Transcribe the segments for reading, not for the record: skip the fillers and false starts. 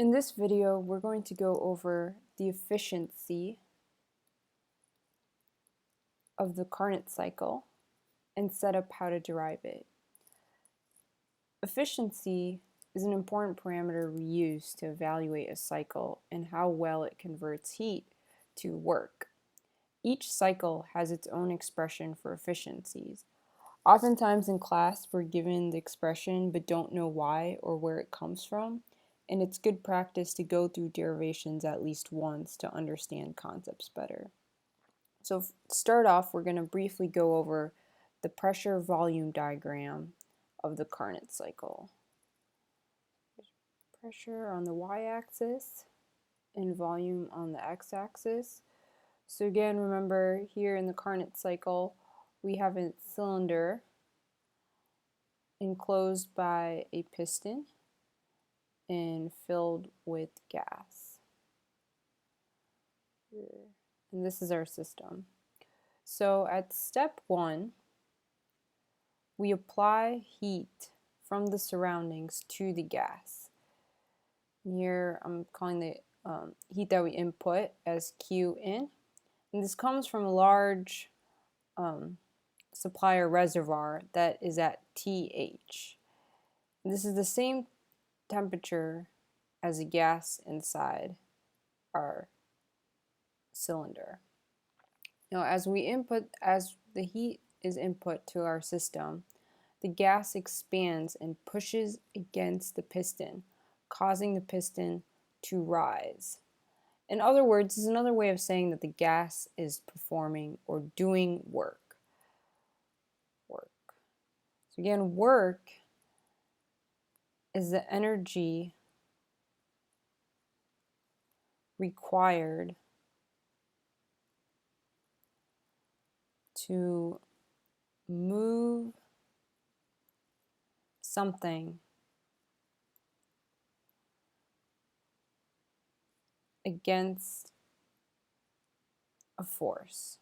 In this video, we're going to go over the efficiency of the Carnot cycle and set up how to derive it. Efficiency is an important parameter we use to evaluate a cycle and how well it converts heat to work. Each cycle has its own expression for efficiencies. Oftentimes in class, we're given the expression but don't know why or where it comes from. And it's good practice to go through derivations at least once to understand concepts better. So to start off, we're going to briefly go over the pressure-volume diagram of the Carnot cycle. Pressure on the y-axis and volume on the x-axis. So again, remember here in the Carnot cycle, we have a cylinder enclosed by a piston and filled with gas. And this is our system. So at step 1, we apply heat from the surroundings to the gas. And here I'm calling the heat that we input as Q in. And this comes from a large supplier reservoir that is at TH. And this is the same temperature as the gas inside our cylinder. Now, as the heat is input to our system, the gas expands and pushes against the piston, causing the piston to rise. In other words, this is another way of saying that the gas is performing or doing work. So again, work is the energy required to move something against a force.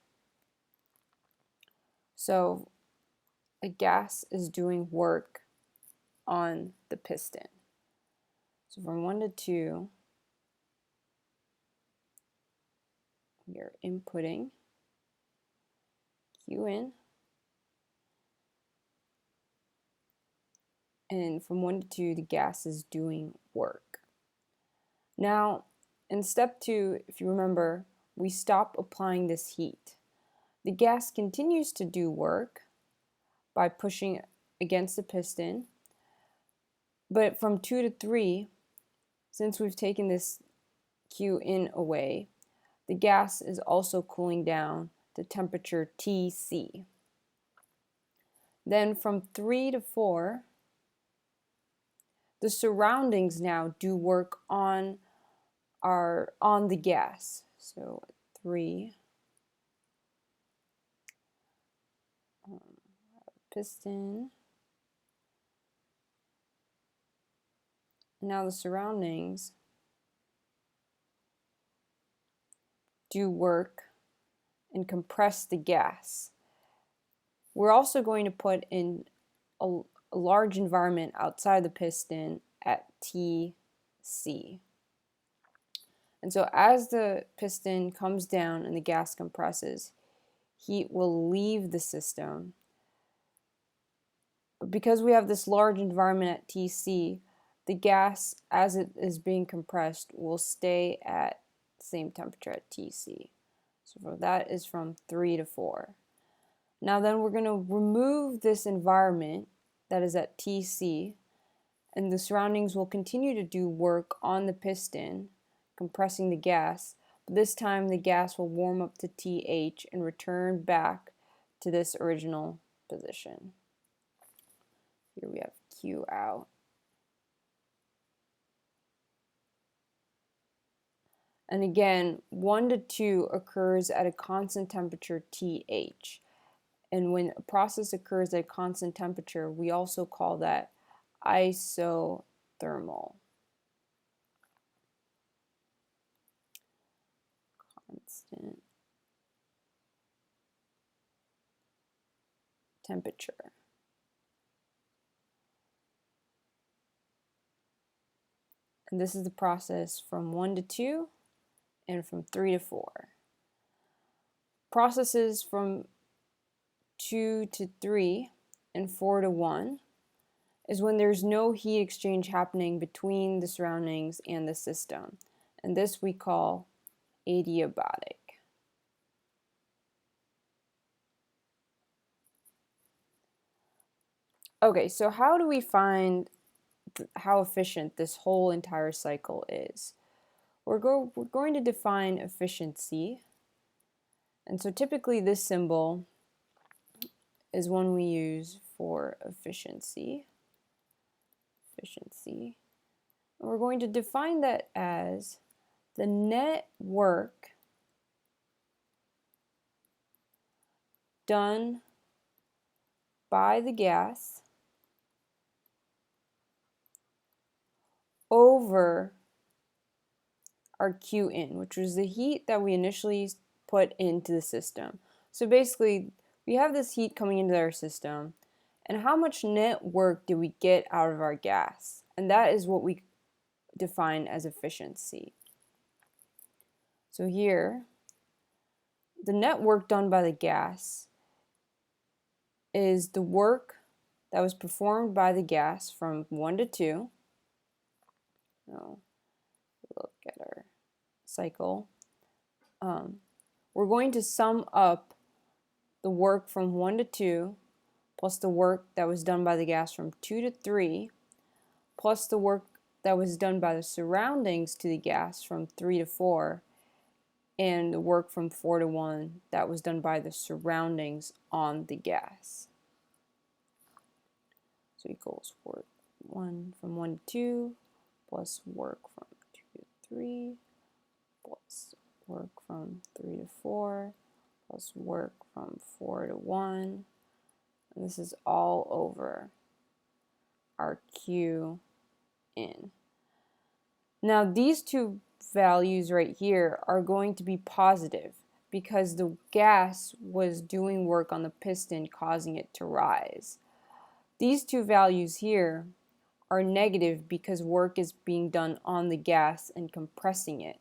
So a gas is doing work on the piston. So from 1 to 2, we are inputting Q in, and from 1 to 2, the gas is doing work. Now, in step 2, if you remember, we stop applying this heat. The gas continues to do work by pushing against the piston, but from 2 to 3, since we've taken this Q in away, the gas is also cooling down to temperature Tc. Then from 3 to 4, the surroundings now do work on the gas. So 3, piston. Now the surroundings do work and compress the gas. We're also going to put in a large environment outside the piston at Tc. And so as the piston comes down and the gas compresses, heat will leave the system. But because we have this large environment at Tc, the gas, as it is being compressed, will stay at the same temperature at Tc. So that is from 3 to 4. Now then we're going to remove this environment that is at Tc, and the surroundings will continue to do work on the piston, compressing the gas, but this time the gas will warm up to Th and return back to this original position. Here we have Q out. And again, 1 to 2 occurs at a constant temperature Th. And when a process occurs at a constant temperature, we also call that isothermal. Constant temperature. And this is the process from 1 to 2 and from 3 to 4. Processes from 2 to 3 and 4 to 1 is when there's no heat exchange happening between the surroundings and the system. And this we call adiabatic. Okay, so how do we find how efficient this whole entire cycle is? We're going to define efficiency. And so typically this symbol is one we use for efficiency. And we're going to define that as the net work done by the gas over our Q in, which was the heat that we initially put into the system. So basically, we have this heat coming into our system, and how much net work do we get out of our gas? And that is what we define as efficiency. So here, the net work done by the gas is the work that was performed by the gas from 1 to 2. So look at our cycle. We're going to sum up the work from 1 to 2 plus the work that was done by the gas from 2 to 3 plus the work that was done by the surroundings to the gas from 3 to 4 and the work from 4 to 1 that was done by the surroundings on the gas. So equals work from 1 to 2 plus work from 2 to 3 plus work from 3 to 4 plus work from 4 to 1. And this is all over our Q in. Now these two values right here are going to be positive because the gas was doing work on the piston, causing it to rise. These two values here are negative because work is being done on the gas and compressing it.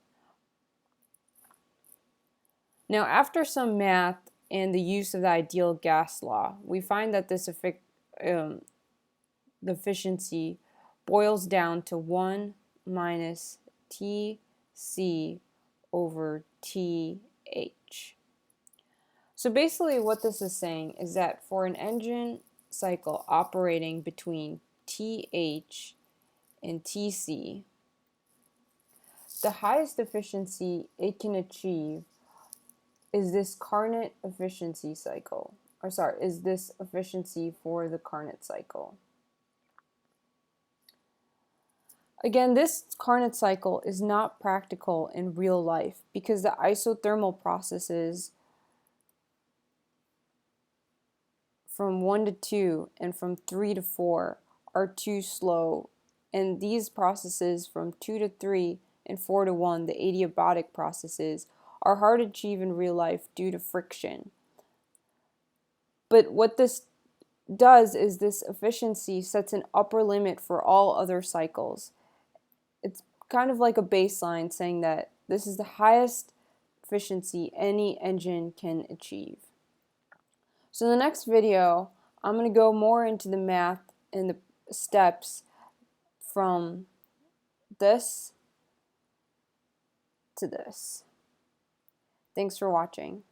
Now, after some math and the use of the ideal gas law, we find that this the efficiency boils down to 1 minus Tc over Th. So basically what this is saying is that for an engine cycle operating between Th and Tc, the highest efficiency it can achieve is this Carnot efficiency cycle, is this efficiency for the Carnot cycle. Again, this Carnot cycle is not practical in real life because the isothermal processes from 1 to 2 and from 3 to 4 are too slow, and these processes from 2 to 3 and 4 to 1, the adiabatic processes, are hard to achieve in real life due to friction. But what this does is this efficiency sets an upper limit for all other cycles. It's kind of like a baseline saying that this is the highest efficiency any engine can achieve. So in the next video, I'm going to go more into the math and the steps from this to this. Thanks for watching.